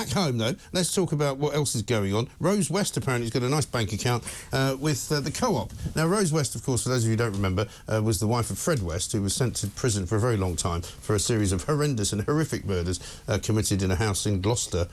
Back home, though, let's talk about what else is going on. Rose West apparently has got a nice bank account with the Co-op. Now, Rose West, of course, for those of you who don't remember, was the wife of Fred West, who was sent to prison for a very long time for a series of horrendous and horrific murders committed in a house in Gloucester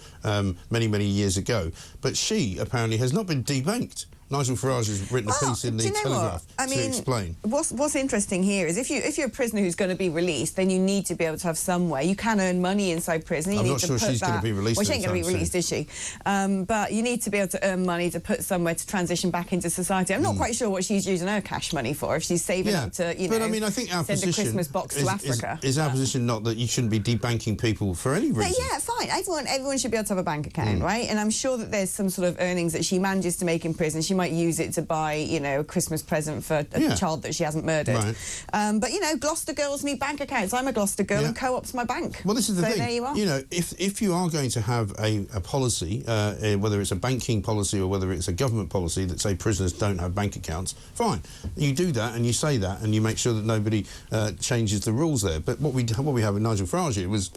many, many years ago. But she apparently has not been debanked. Nigel Farage has written a piece in the Telegraph to explain. What's interesting here is if you're a prisoner who's going to be released, then you need to be able to have some way. You can earn money inside prison. I'm not sure she's going to be released. Well, she ain't going to be released, is she? But you need to be able to earn money to put somewhere to transition back into society. I'm not quite sure what she's using her cash money for. If she's saving up to, but I mean, I think our send position a Christmas box to Africa. Is our position not that you shouldn't be debanking people for any reason? But yeah, fine. Everyone should be able to have a bank account, right? And I'm sure that there's some sort of earnings that she manages to make in prison. She might use it to buy, you know, a Christmas present for a child that she hasn't murdered. Right. But, you know, Gloucester girls need bank accounts. I'm a Gloucester girl and Co-op's my bank. Well, this is the thing. There you are. You know, if you are going to have a policy, whether it's a banking policy or whether it's a government policy that say prisoners don't have bank accounts, fine. You do that and you say that and you make sure that nobody changes the rules there. But what we have with Nigel Farage here was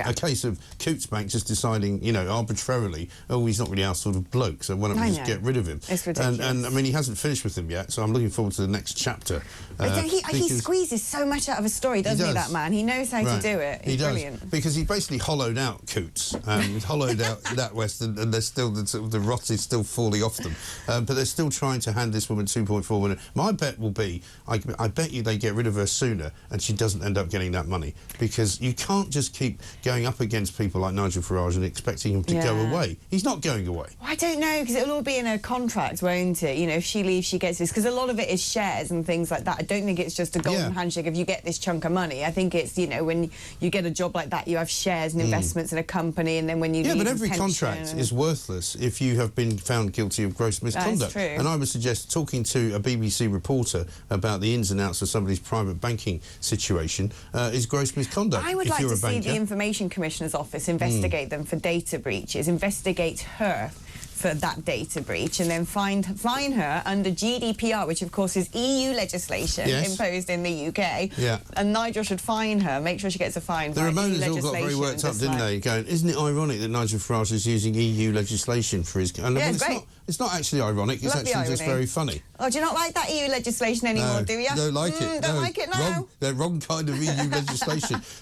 a case of Coots Bank just deciding, you know, arbitrarily, oh, he's not really our sort of bloke, so why don't we just get rid of him? It's ridiculous. And I mean, he hasn't finished with them yet, so I'm looking forward to the next chapter. But he squeezes so much out of a story, doesn't he, that man? He knows how to do it. He's brilliant. Because he basically hollowed out Coots, hollowed out NatWest, and there's still the rot is still falling off them. But they're still trying to hand this woman 2.4 million. My bet will be, I bet you they get rid of her sooner and she doesn't end up getting that money, because you can't just keep going up against people like Nigel Farage and expecting him to go away. He's not going away. Well, I don't know, because it'll all be in a contract, won't it? You know, if she leaves, she gets this, because a lot of it is shares and things like that. I don't think it's just a golden handshake if you get this chunk of money. I think it's, you know, when you get a job like that, you have shares and investments in a company, and then when you leave, but every contract is worthless if you have been found guilty of gross misconduct. That's true. And I would suggest talking to a BBC reporter about the ins and outs of somebody's private banking situation is gross misconduct. I would like to see the Information Commissioner's Office investigate them for data breaches, investigate her for that data breach, and then fine her under GDPR, which of course is EU legislation imposed in the UK. And Nigel should fine her, make sure she gets a fine. The Ramonas all got very worked up, didn't they? Going, isn't it ironic that Nigel Farage is using EU legislation for his... And yeah, it's great. It's not actually ironic, it's actually just very funny. Oh, do you not like that EU legislation anymore, do you? Don't like it. Don't like it now. Wrong kind of EU legislation.